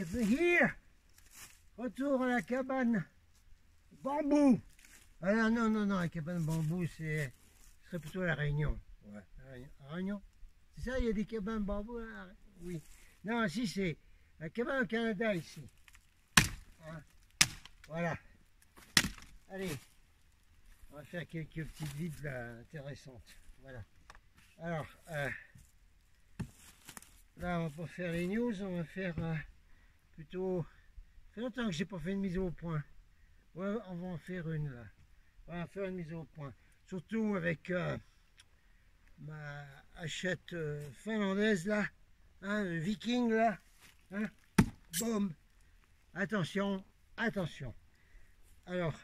Here. Retour à la cabane bambou. Ah non, la cabane bambou, ce serait plutôt la Réunion. Ouais, la Réunion. C'est ça, il y a des cabanes bambou là? Oui. Non, ici c'est la cabane au Canada, ici. Hein? Voilà. Allez, on va faire quelques petites vides là, intéressantes. Voilà. Alors, là, on va pas faire les news, on va faire plutôt... Ça fait longtemps que j'ai pas fait une mise au point. Ouais, on va en faire une là. On va faire une mise au point. Surtout avec ma hachette finlandaise là. Hein, le viking là. Hein, boum. Attention, attention. Alors,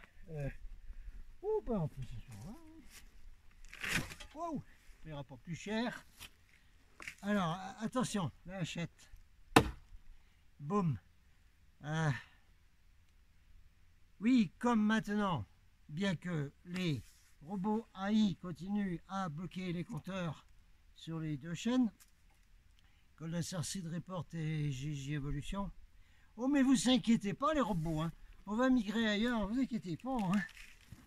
oh, ben on peut s'asseoir là. Wow, ça paiera pas plus cher. Alors, attention, la hachette. Boum. Oui, comme maintenant, bien que les robots AI continuent à bloquer les compteurs sur les deux chaînes, Golden Star Seed Report et GJ Evolution. Oh, mais vous inquiétez pas les robots, hein. On va migrer ailleurs, vous inquiétez pas. Hein.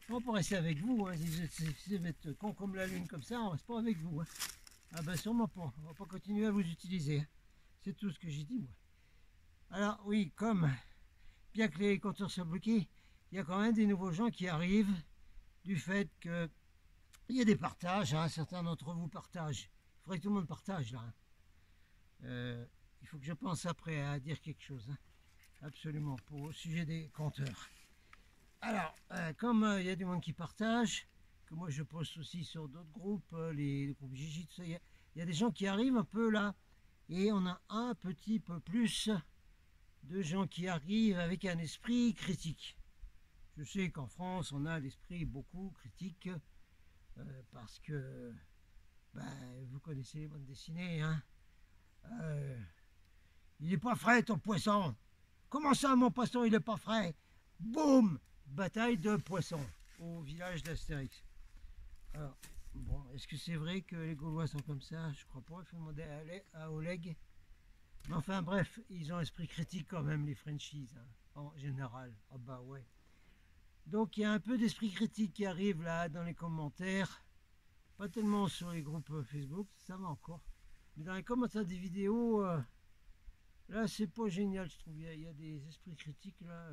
On peut rester avec vous, hein. Si vous êtes con comme la lune comme ça, on reste pas avec vous. Hein. Ah ben sûrement pas, on va pas continuer à vous utiliser. Hein. C'est tout ce que j'ai dit moi. Alors oui, comme bien que les compteurs soient bloqués, il y a quand même des nouveaux gens qui arrivent du fait que il y a des partages, hein, certains d'entre vous partagent. Il faudrait que tout le monde partage là. Hein. Il faut que je pense après à dire quelque chose, hein. Absolument, pour au sujet des compteurs. Alors, comme il y a du monde qui partage, que moi je poste aussi sur d'autres groupes, les groupes Gigi, tout ça, il y a des gens qui arrivent un peu là, et on a un petit peu plus de gens qui arrivent avec un esprit critique. Je sais qu'en France, on a l'esprit beaucoup critique, parce que, ben, vous connaissez les bandes dessinées, hein. Il n'est pas frais ton poisson. Comment ça mon poisson il n'est pas frais? Boum! Bataille de poissons au village d'Astérix. Alors, bon, est-ce que c'est vrai que les Gaulois sont comme ça? Je crois pas, il faut demander à Oleg. Mais enfin bref, ils ont esprit critique quand même les Frenchies, hein, en général. Ah bah ouais. Donc il y a un peu d'esprit critique qui arrive là dans les commentaires. Pas tellement sur les groupes Facebook, ça va encore. Mais dans les commentaires des vidéos, là c'est pas génial je trouve, il y a des esprits critiques là.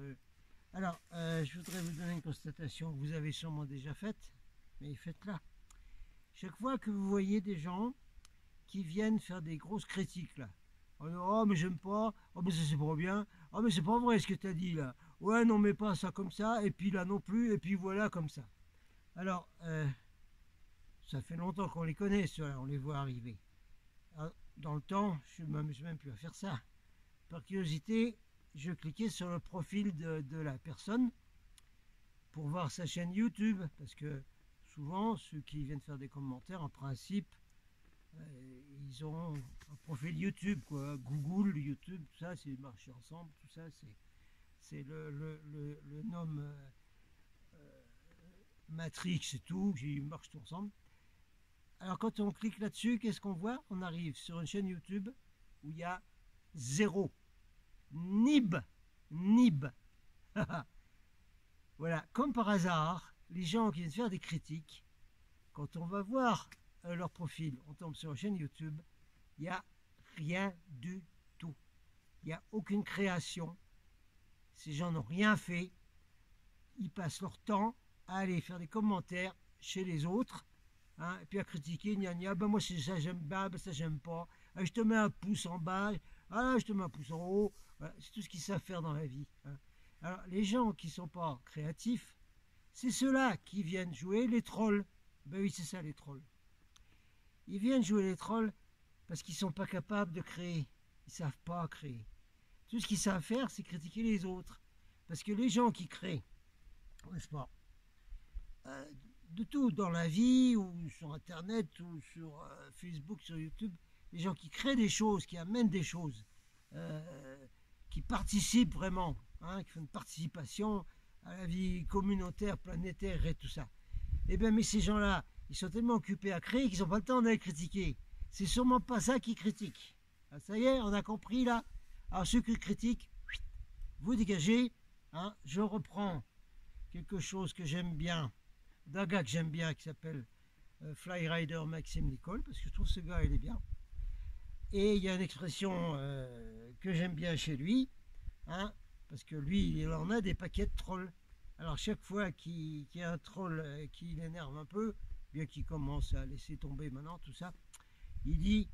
Alors, je voudrais vous donner une constatation que vous avez sûrement déjà faite, mais faites-la. Chaque fois que vous voyez des gens qui viennent faire des grosses critiques là, oh mais j'aime pas, oh mais ça c'est pas bien, oh mais c'est pas vrai ce que tu as dit là, ouais non mais pas ça comme ça, et puis là non plus, et puis voilà comme ça. Alors, ça fait longtemps qu'on les connaît ceux-là, on les voit arriver. Alors, dans le temps, je ne m'amuse même plus à faire ça. Par curiosité, je cliquais sur le profil de la personne pour voir sa chaîne YouTube, parce que souvent, ceux qui viennent faire des commentaires, en principe, ils ont un profil YouTube, quoi. Google, YouTube, tout ça, c'est marché ensemble, tout ça, c'est le nom Matrix et tout, ils marchent tout ensemble. Alors quand on clique là-dessus, qu'est-ce qu'on voit? On arrive sur une chaîne YouTube où il y a 0. Nib. Voilà, comme par hasard, les gens qui viennent faire des critiques, quand on va voir leur profil, on tombe sur une chaîne YouTube, il n'y a rien du tout. Il n'y a aucune création. Ces gens n'ont rien fait. Ils passent leur temps à aller faire des commentaires chez les autres, hein, et puis à critiquer, gna, ben moi ça j'aime bien, ben ça j'aime pas, je te mets un pouce en bas, je te mets un pouce en haut, voilà, c'est tout ce qu'ils savent faire dans la vie. Hein. Alors les gens qui ne sont pas créatifs, c'est ceux-là qui viennent jouer les trolls. Ben oui, c'est ça les trolls. Ils viennent jouer les trolls parce qu'ils ne sont pas capables de créer, ils ne savent pas créer. Tout ce qu'ils savent faire, c'est critiquer les autres. Parce que les gens qui créent, n'est-ce pas, de tout dans la vie, ou sur Internet, ou sur Facebook, sur YouTube, les gens qui créent des choses, qui amènent des choses, qui participent vraiment, hein, qui font une participation à la vie communautaire, planétaire et tout ça. Eh bien, mais ces gens-là, ils sont tellement occupés à créer qu'ils n'ont pas le temps d'aller critiquer. C'est sûrement pas ça qu'ils critiquent. Ah, ça y est, on a compris là. Alors ceux qui critiquent, vous dégagez. Hein, je reprends quelque chose que j'aime bien, d'un gars que j'aime bien qui s'appelle Flyrider Maxime Nicole, parce que je trouve ce gars il est bien. Et il y a une expression que j'aime bien chez lui, hein, parce que lui il en a des paquets de trolls. Alors chaque fois qu'il y a un troll qui l'énerve un peu, bien qu'il commence à laisser tomber maintenant tout ça, il dit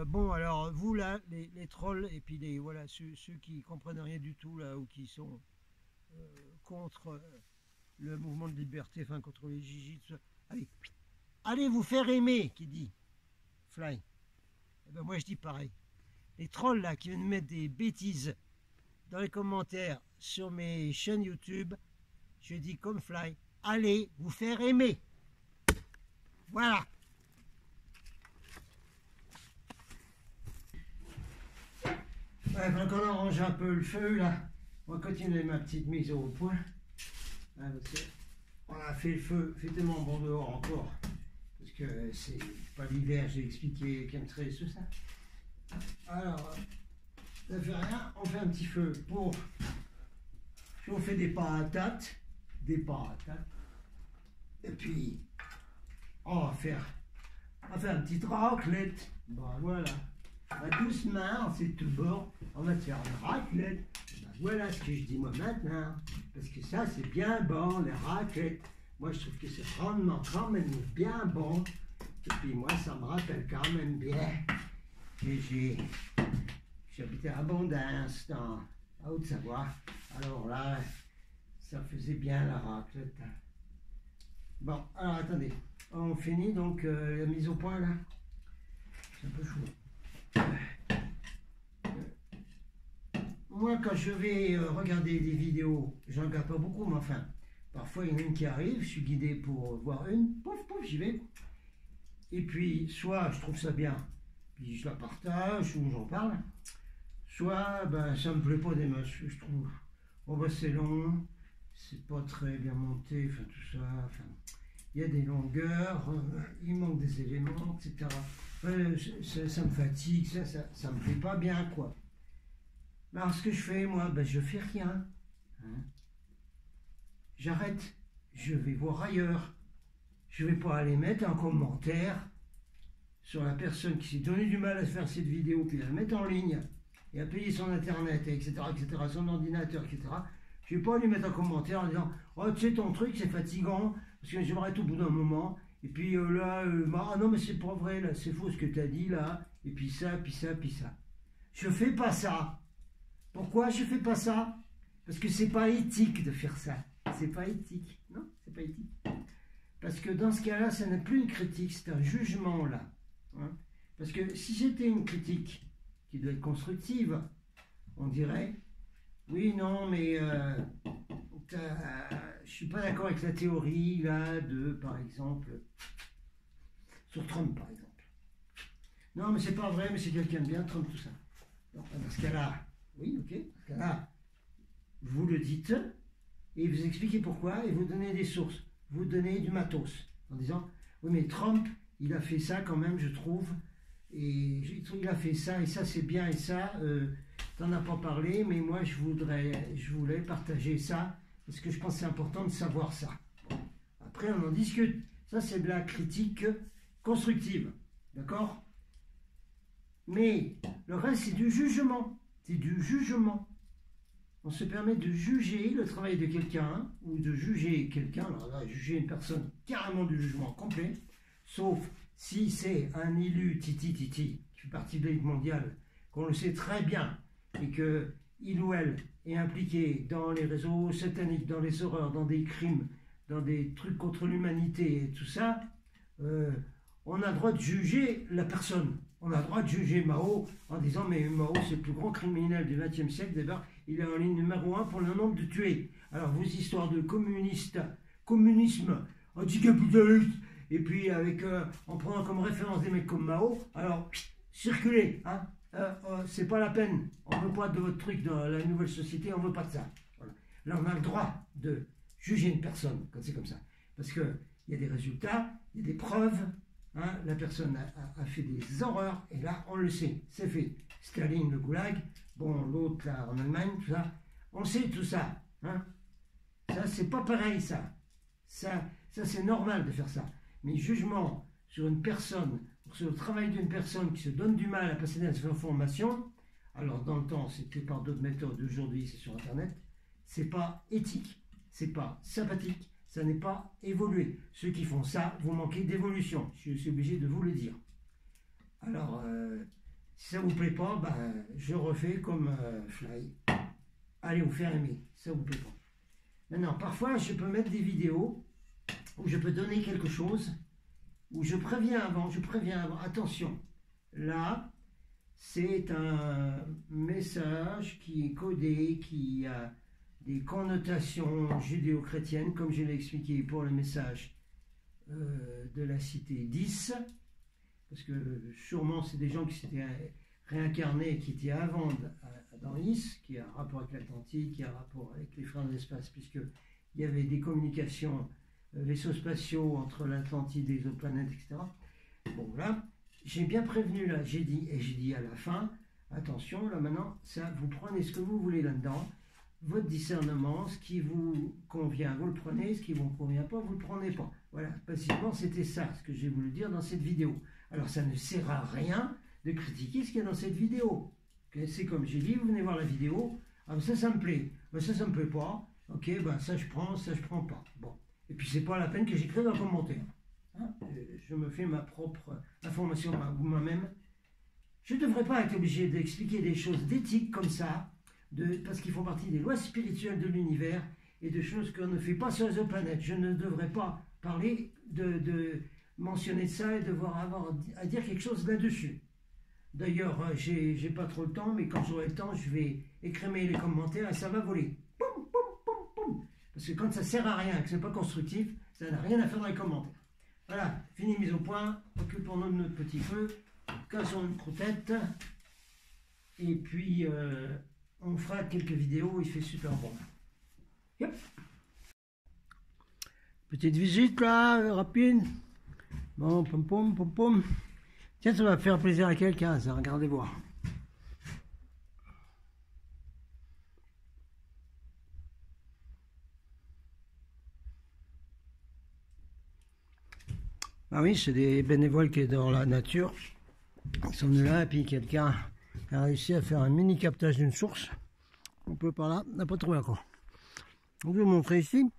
bon alors vous là les trolls et puis voilà ceux qui comprennent rien du tout là ou qui sont contre le mouvement de liberté, enfin contre les Gigi, tout ça. Allez vous faire aimer, qui dit Fly. Et ben moi je dis pareil. Les trolls là qui viennent mettre des bêtises dans les commentaires sur mes chaînes YouTube, je dis comme Fly, allez vous faire aimer. Voilà. Ouais, ben, quand on arrange un peu le feu là, on va continuer ma petite mise au point. Ah, on a fait le feu, fait tellement bon dehors encore. Parce que c'est pas l'hiver, j'ai expliqué chemtrails, tout ça. Alors, ça fait rien, on fait un petit feu pour. On fait des patates. Et puis, on va faire une petite raclette. Ben voilà. Doucement, en tout bord, on va faire une raclette. Ben voilà ce que je dis moi maintenant. Parce que ça, c'est bien bon, les raclettes. Moi, je trouve que c'est vraiment quand même bien bon. Et puis moi, ça me rappelle quand même bien que j'habitais à Abondance, en Haute-Savoie. Alors là, ça faisait bien la raclette. Bon, alors attendez. On finit donc la mise au point là. C'est un peu chaud. Moi, quand je vais regarder des vidéos, j'en regarde pas beaucoup, mais enfin, parfois il y en a une qui arrive, je suis guidé pour voir une, pouf, pouf, j'y vais. Et puis, soit je trouve ça bien, puis je la partage ou j'en parle, soit ben, ça me plaît pas des masses, je trouve. Oh, ben, c'est long, c'est pas très bien monté, enfin tout ça, enfin, il y a des longueurs, il manque des éléments, etc. Ça me fatigue, ça me fait pas bien, quoi. Alors, ce que je fais, moi, ben, je fais rien. Hein. J'arrête, je vais voir ailleurs. Je vais pas aller mettre un commentaire sur la personne qui s'est donné du mal à faire cette vidéo, puis à la mettre en ligne, et à payer son internet, etc., son ordinateur, etc. Je vais pas lui mettre un commentaire en disant « Oh, tu sais, ton truc, c'est fatigant, parce que j'aimerais tout au bout d'un moment. » Et puis là, ah non, mais c'est pas vrai, là, c'est faux ce que tu as dit, là. Et puis ça, puis ça, puis ça. Je fais pas ça. Pourquoi je fais pas ça? Parce que c'est pas éthique de faire ça. C'est pas éthique. Non, c'est pas éthique. Parce que dans ce cas-là, ça n'est plus une critique, c'est un jugement, là. Hein? Parce que si c'était une critique qui doit être constructive, on dirait, oui, non, mais je suis pas d'accord avec la théorie, là, par exemple, sur Trump, par exemple. Non, mais c'est pas vrai, mais c'est quelqu'un de bien, Trump, tout ça. Donc, dans ce cas-là, oui, ok, dans ce cas-là, vous le dites, et vous expliquez pourquoi, et vous donnez des sources, vous donnez du matos, en disant, oui, mais Trump, il a fait ça quand même, je trouve, et il a fait ça, et ça c'est bien, et ça, t'en as pas parlé, mais moi je voulais partager ça, parce que je pense que c'est important de savoir ça. Bon. Après, on en discute. Ça, c'est de la critique constructive, d'accord? Mais le reste, c'est du jugement. C'est du jugement. On se permet de juger le travail de quelqu'un, ou de juger quelqu'un, alors là, juger une personne, carrément du jugement complet, sauf si c'est un élu titi qui fait partie de la Ligue mondiale, qu'on le sait très bien, et que il ou elle est impliqué dans les réseaux sataniques, dans les horreurs, dans des crimes, dans des trucs contre l'humanité et tout ça, on a le droit de juger la personne. On a le droit de juger Mao en disant mais Mao c'est le plus grand criminel du XXe siècle, d'abord il est en ligne numéro 1 pour le nombre de tués. Alors vos histoires de communisme, anticapitaliste, et puis avec en prenant comme référence des mecs comme Mao, alors circulez, hein. C'est pas la peine, on veut pas de votre truc dans la nouvelle société, on veut pas de ça. Voilà. Là on a le droit de juger une personne quand c'est comme ça, parce que il y a des résultats, il y a des preuves, hein, la personne a fait des horreurs, et là on le sait, c'est fait. Staline, le goulag, bon, l'autre là en Allemagne, tout ça, on sait tout ça. Hein. Ça, c'est pas pareil, ça. Ça c'est normal de faire ça. Mais jugement sur une personne, sur le travail d'une personne qui se donne du mal à passer dans cette information, alors dans le temps, c'était par d'autres méthodes, aujourd'hui, c'est sur Internet, c'est pas éthique, c'est pas sympathique, ça n'est pas évolué. Ceux qui font ça, vous manquez d'évolution. Je suis obligé de vous le dire. Alors, si ça vous plaît pas, ben, je refais comme Fly. Allez vous faire aimer, si ça vous plaît pas. Maintenant, parfois, je peux mettre des vidéos où je peux donner quelque chose, où je préviens avant, attention, là, c'est un message qui est codé, qui a des connotations judéo-chrétiennes, comme je l'ai expliqué pour le message de la cité 10, parce que sûrement c'est des gens qui s'étaient réincarnés, qui étaient avant dans Is, qui a un rapport avec l'Atlantide, qui a un rapport avec les frères de l'espace, puisqu'il y avait des communications, vaisseaux spatiaux entre l'Atlantide et les autres planètes, etc. Bon, là, j'ai bien prévenu, là, j'ai dit à la fin, attention, là maintenant, ça, vous prenez ce que vous voulez là-dedans, votre discernement, ce qui vous convient, vous le prenez, ce qui ne vous convient pas, vous ne le prenez pas. Voilà, basiquement, c'était ça, ce que j'ai voulu dire dans cette vidéo. Alors, ça ne sert à rien de critiquer ce qu'il y a dans cette vidéo. Okay, c'est comme j'ai dit, vous venez voir la vidéo, ah, ça me plaît, ça me plaît pas, ok, ben ça je prends pas. Bon, et puis c'est pas la peine que j'écrive un commentaire. Hein, je me fais ma propre information moi-même. Je ne devrais pas être obligé d'expliquer des choses d'éthique comme ça, parce qu'ils font partie des lois spirituelles de l'univers et de choses qu'on ne fait pas sur les autres planètes. Je ne devrais pas parler de mentionner ça et devoir avoir à dire quelque chose là-dessus. D'ailleurs, j'ai pas trop le temps, mais quand j'aurai le temps, je vais écrémer les commentaires et ça va voler. Poum, poum, poum, poum. Parce que quand ça sert à rien, que c'est pas constructif, ça n'a rien à faire dans les commentaires. Voilà, fini mise au point, occupons-nous de notre petit feu, cassons une croûtette, et puis on fera quelques vidéos, il fait super bon. Yep. Petite visite là, rapide. Bon, pom pom, pom pom. Tiens, ça va faire plaisir à quelqu'un, ça, regardez voir. Ah oui, c'est des bénévoles qui sont dans la nature. Ils sont venus là, et puis quelqu'un a réussi à faire un mini captage d'une source. On peut par là, on n'a pas trouvé encore. Donc je vais vous montrer ici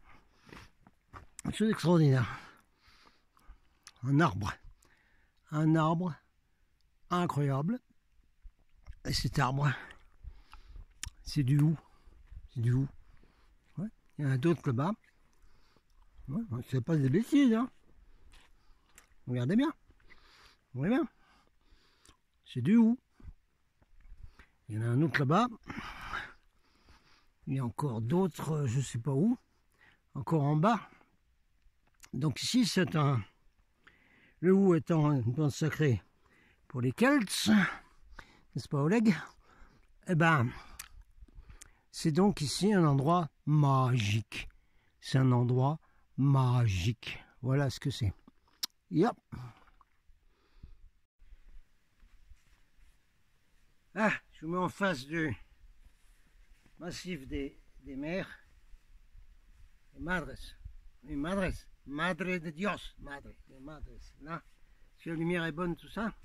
quelque chose d'extraordinaire. Un arbre incroyable. Et cet arbre, c'est du hou. Ouais. Il y en a d'autres là-bas. Ouais, c'est pas des bêtises, hein. Regardez bien. Vous voyez bien. C'est du hou. Il y en a un autre là-bas. Il y a encore d'autres, je sais pas où. Encore en bas. Donc ici, c'est un... Le hou étant une plante sacrée pour les Celtes, n'est-ce pas Oleg? Eh ben, c'est donc ici un endroit magique. C'est un endroit magique. Voilà ce que c'est. Yep. Ah, je vous mets en face du massif des mers. Les madres. Les madres. Madre de Dios. Madre. Les madres. Là. Parce que la lumière est bonne, tout ça.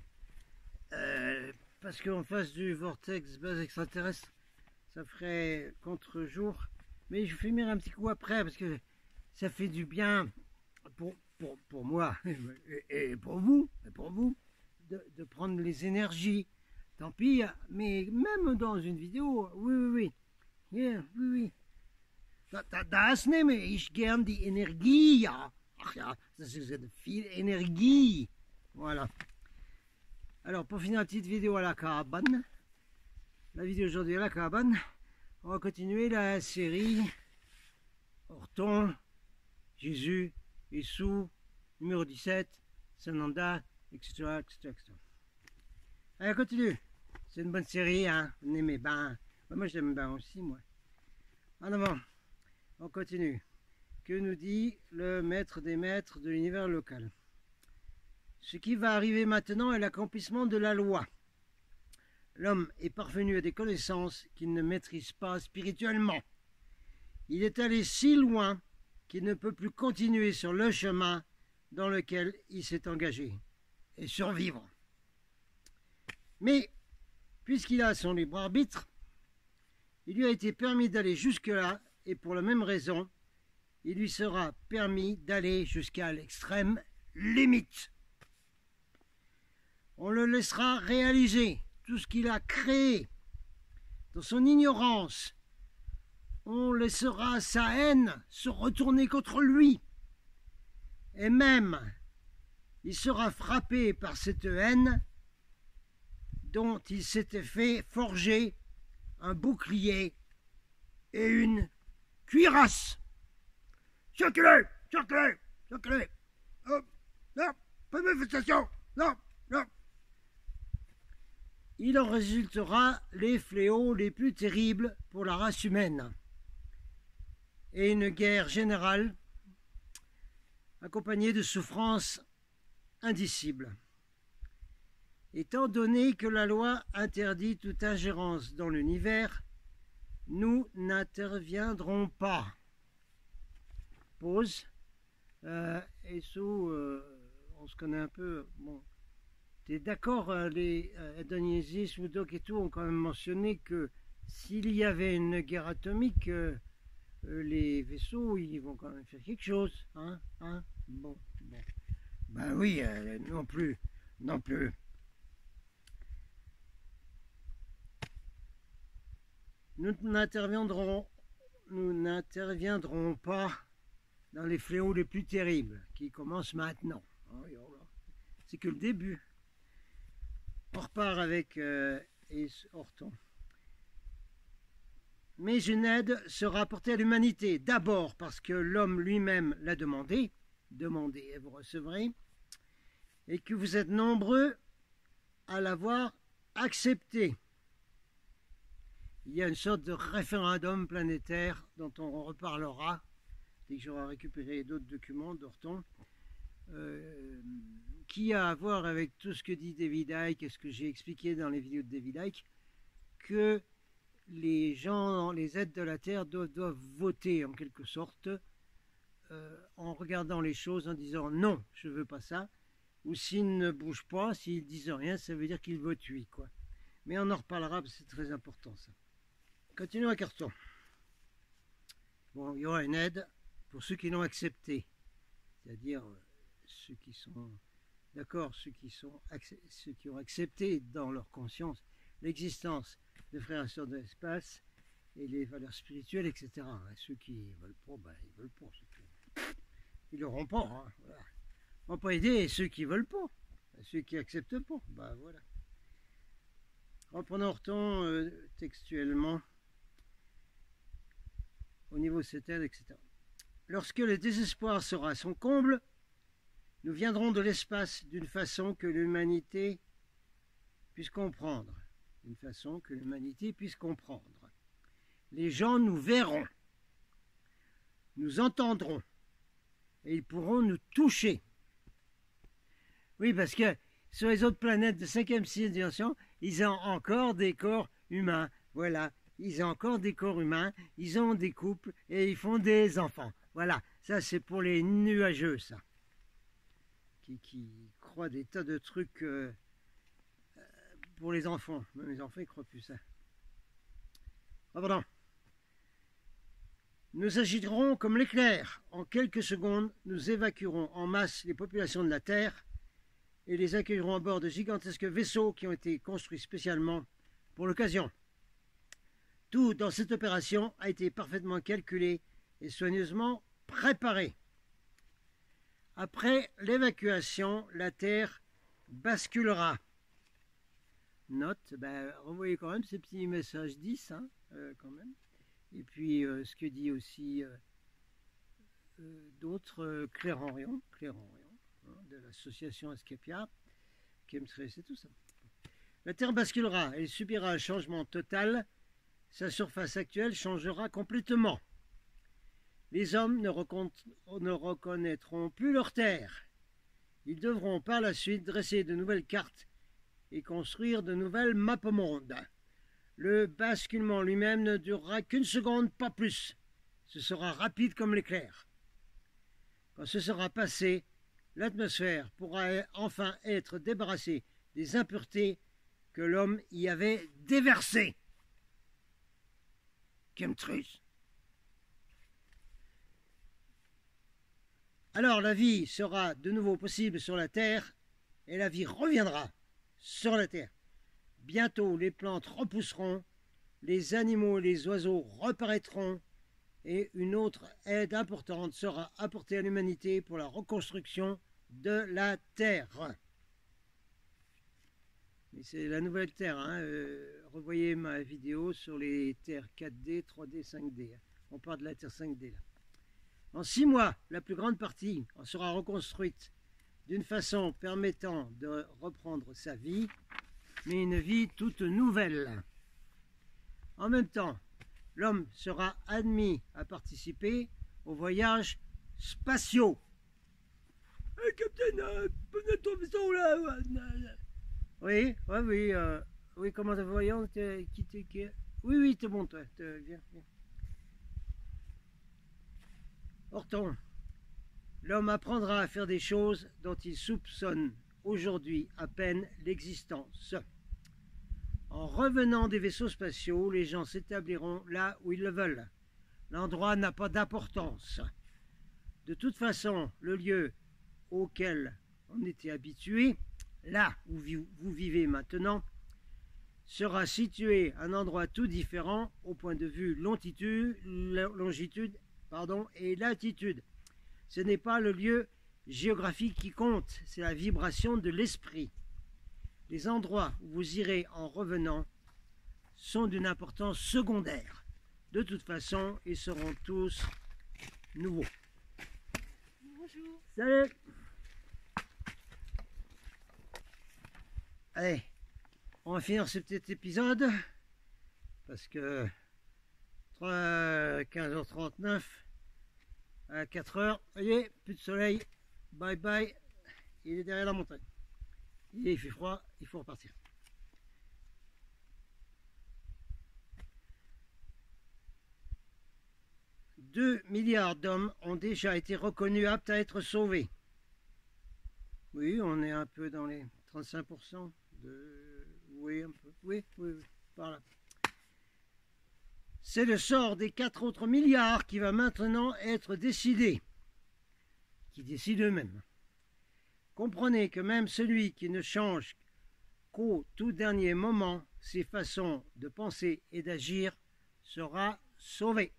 Parce qu'en face du vortex base extraterrestre, ça ferait contre-jour. Mais je vais finir un petit coup après, parce que ça fait du bien pour moi et pour vous, de prendre les énergies. Tant pis, mais même dans une vidéo, oui. Yeah, oui. Das nehme ich gern die Energie, ja. Ach ja, das ist viel Energie. Voilà. Alors, pour finir la petite vidéo à la cabane, la vidéo aujourd'hui à la cabane, on va continuer la série Orton, Jésus, Issou, numéro 17, Sananda, etc. Allez, on continue. C'est une bonne série, hein. Vous aimez bien. Moi, j'aime bien aussi, moi. En avant. On continue. Que nous dit le maître des maîtres de l'univers local? Ce qui va arriver maintenant est l'accomplissement de la loi. l'homme est parvenu à des connaissances qu'il ne maîtrise pas spirituellement. Il est allé si loin qu'il ne peut plus continuer sur le chemin dans lequel il s'est engagé et survivre. Mais, puisqu'il a son libre arbitre, il lui a été permis d'aller jusque-là, et pour la même raison, il lui sera permis d'aller jusqu'à l'extrême limite. On le laissera réaliser tout ce qu'il a créé dans son ignorance. On laissera sa haine se retourner contre lui. Et même, il sera frappé par cette haine dont il s'était fait forger un bouclier et une cuirasse. Circulez, circulez, circulez. Oh, non, pas de manifestation. Non, non. Il en résultera les fléaux les plus terribles pour la race humaine et une guerre générale accompagnée de souffrances indicibles. Étant donné que la loi interdit toute ingérence dans l'univers, nous n'interviendrons pas. Pause. Et sous, on se connaît un peu. Bon, t'es d'accord, les Adoniesis, Woodstock et tout ont quand même mentionné que s'il y avait une guerre atomique, les vaisseaux, ils vont quand même faire quelque chose, hein, bon. Ben oui, non plus. Nous n'interviendrons pas dans les fléaux les plus terribles qui commencent maintenant. C'est que le début. On repart avec Ace Horton. Mais une aide sera apportée à l'humanité, d'abord parce que l'homme lui-même l'a demandé, demandez et vous recevrez, et que vous êtes nombreux à l'avoir accepté. Il y a une sorte de référendum planétaire dont on reparlera dès que j'aurai récupéré d'autres documents d'Horton, qui a à voir avec tout ce que dit David Icke et ce que j'ai expliqué dans les vidéos de David Icke, que les gens, les êtres de la Terre doivent voter en quelque sorte en regardant les choses en disant non, je ne veux pas ça, ou s'ils ne bougent pas, s'ils disent rien, ça veut dire qu'ils votent oui, quoi. Mais on en reparlera parce que c'est très important ça. Continuons à carton. Bon, il y aura une aide pour ceux qui l'ont accepté, c'est-à-dire ceux qui sont d'accord, ceux qui ont accepté dans leur conscience l'existence de frères et sœurs de l'espace et les valeurs spirituelles, etc. Ceux qui veulent pas, ben, ils veulent pas. Ils l'auront pas. Hein, voilà. On va pas aider ceux qui veulent pas, ceux qui acceptent pas. Ben voilà. Reprenons Horton textuellement au niveau de cette aide, etc. Lorsque le désespoir sera à son comble, nous viendrons de l'espace d'une façon que l'humanité puisse comprendre. D'une façon que l'humanité puisse comprendre. Les gens nous verront, nous entendront, et ils pourront nous toucher. Oui, parce que sur les autres planètes de 5e, 6e dimension, ils ont encore des corps humains. Voilà, ils ont encore des corps humains, ils ont des couples et ils font des enfants. Voilà, ça c'est pour les nuageux, ça. Qui croient des tas de trucs pour les enfants. Même les enfants, ils ne croient plus ça. Pardon. Nous agirons comme l'éclair. En quelques secondes, nous évacuerons en masse les populations de la Terre et les accueillerons à bord de gigantesques vaisseaux qui ont été construits spécialement pour l'occasion. Tout dans cette opération a été parfaitement calculé et soigneusement préparé. Après l'évacuation, la Terre basculera. Note, ben, renvoyez quand même ces petits messages 10, hein, quand même. Et puis, ce que dit aussi d'autres clairvoyants, hein, de l'association Escapia, Chemtrails et tout ça. La Terre basculera, elle subira un changement total, sa surface actuelle changera complètement. Les hommes ne reconnaîtront plus leur terre. Ils devront par la suite dresser de nouvelles cartes et construire de nouvelles mapes-mondes. Le basculement lui-même ne durera qu'une seconde, pas plus. Ce sera rapide comme l'éclair. Quand ce sera passé, l'atmosphère pourra enfin être débarrassée des impuretés que l'homme y avait déversées. Chemtrails. Alors la vie sera de nouveau possible sur la Terre et la vie reviendra sur la Terre. Bientôt les plantes repousseront, les animaux et les oiseaux reparaîtront et une autre aide importante sera apportée à l'humanité pour la reconstruction de la Terre. C'est la nouvelle Terre, hein. Revoyez ma vidéo sur les terres 4D, 3D, 5D. On parle de la Terre 5D là. En 6 mois, la plus grande partie en sera reconstruite d'une façon permettant de reprendre sa vie, mais une vie toute nouvelle. En même temps, l'homme sera admis à participer aux voyages spatiaux. Hey, Capitaine, prenez ton vaisseau là. Oui, oui, comment te voyons, oui, t'es bon, toi, viens. Horton, l'homme apprendra à faire des choses dont il soupçonne aujourd'hui à peine l'existence. En revenant des vaisseaux spatiaux, les gens s'établiront là où ils le veulent. L'endroit n'a pas d'importance. De toute façon, le lieu auquel on était habitué, là où vous vivez maintenant, sera situé à un endroit tout différent au point de vue longitude et latitude. Ce n'est pas le lieu géographique qui compte, c'est la vibration de l'esprit. Les endroits où vous irez en revenant sont d'une importance secondaire. De toute façon, ils seront tous nouveaux. Bonjour. Salut. Allez, on va finir ce petit épisode parce que 15h39 à 4h, voyez, plus de soleil, bye bye, il est derrière la montagne. Il fait froid, il faut repartir. « 2 milliards d'hommes ont déjà été reconnus aptes à être sauvés. » Oui, on est un peu dans les 35% de... Oui, un peu. Oui, par là. C'est le sort des 4 autres milliards qui va maintenant être décidé, qui décide eux-mêmes. Comprenez que même celui qui ne change qu'au tout dernier moment ses façons de penser et d'agir sera sauvé.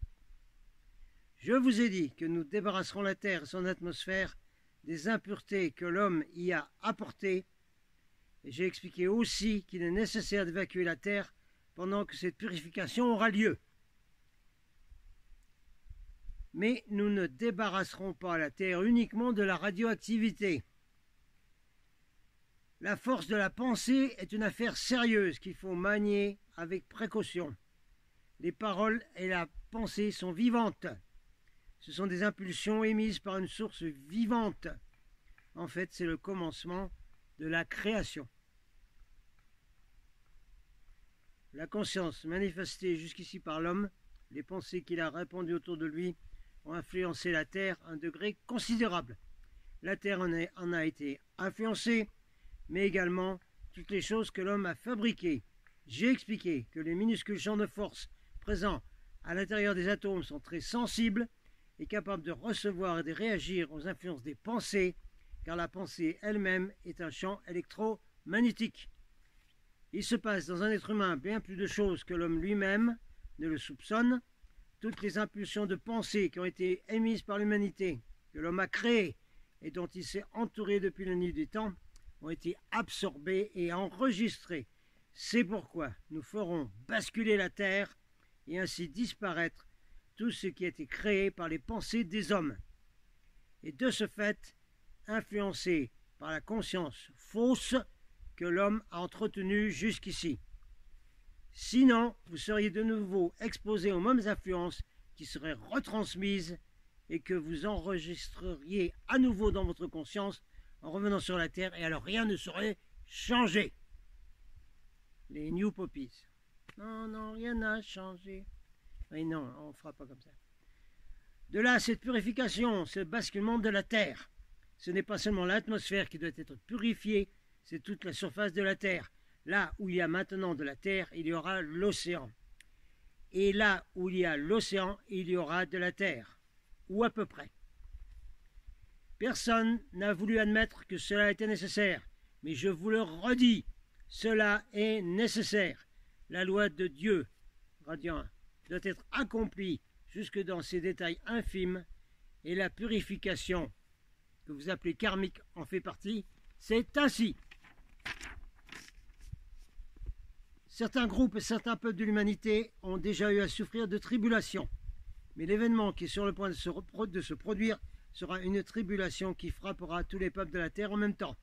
Je vous ai dit que nous débarrasserons la Terre et son atmosphère des impuretés que l'homme y a apportées, et j'ai expliqué aussi qu'il est nécessaire d'évacuer la Terre pendant que cette purification aura lieu. Mais nous ne débarrasserons pas la Terre uniquement de la radioactivité. La force de la pensée est une affaire sérieuse qu'il faut manier avec précaution. Les paroles et la pensée sont vivantes. Ce sont des impulsions émises par une source vivante. En fait, c'est le commencement de la création. La conscience manifestée jusqu'ici par l'homme, les pensées qu'il a répandues autour de lui, ont influencé la Terre à un degré considérable. La Terre en a été influencée, mais également toutes les choses que l'homme a fabriquées. J'ai expliqué que les minuscules champs de force présents à l'intérieur des atomes sont très sensibles et capables de recevoir et de réagir aux influences des pensées, car la pensée elle-même est un champ électromagnétique. Il se passe dans un être humain bien plus de choses que l'homme lui-même ne le soupçonne. Toutes les impulsions de pensée qui ont été émises par l'humanité, que l'homme a créées et dont il s'est entouré depuis la nuit des temps, ont été absorbées et enregistrées. C'est pourquoi nous ferons basculer la Terre et ainsi disparaître tout ce qui a été créé par les pensées des hommes. Et de ce fait, influencé par la conscience fausse que l'homme a entretenue jusqu'ici. Sinon, vous seriez de nouveau exposé aux mêmes influences qui seraient retransmises et que vous enregistreriez à nouveau dans votre conscience en revenant sur la Terre, et alors rien ne serait changé. les New Poppies. Non, non, rien n'a changé. Oui, non, on ne fera pas comme ça. De là, cette purification, ce basculement de la Terre. Ce n'est pas seulement l'atmosphère qui doit être purifiée, c'est toute la surface de la Terre. Là où il y a maintenant de la Terre, il y aura l'océan. Et là où il y a l'océan, il y aura de la Terre. Ou à peu près. Personne n'a voulu admettre que cela était nécessaire. Mais je vous le redis, cela est nécessaire. La loi de Dieu, Radiant 1, doit être accomplie jusque dans ces détails infimes, et la purification, que vous appelez karmique, en fait partie. C'est ainsi. Certains groupes et certains peuples de l'humanité ont déjà eu à souffrir de tribulations, mais l'événement qui est sur le point de se produire sera une tribulation qui frappera tous les peuples de la terre en même temps.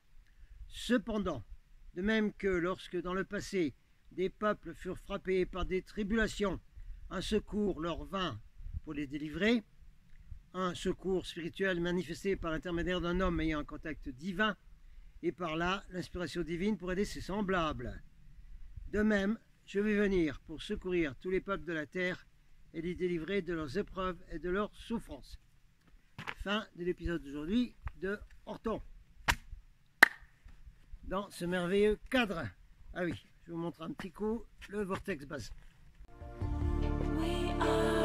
Cependant, de même que lorsque dans le passé, des peuples furent frappés par des tribulations, un secours leur vint pour les délivrer, un secours spirituel manifesté par l'intermédiaire d'un homme ayant un contact divin, et par là l'inspiration divine pour aider ses semblables. De même, je vais venir pour secourir tous les peuples de la terre et les délivrer de leurs épreuves et de leurs souffrances. Fin de l'épisode d'aujourd'hui de Orton. Dans ce merveilleux cadre. Ah oui, je vous montre un petit coup le vortex base. We are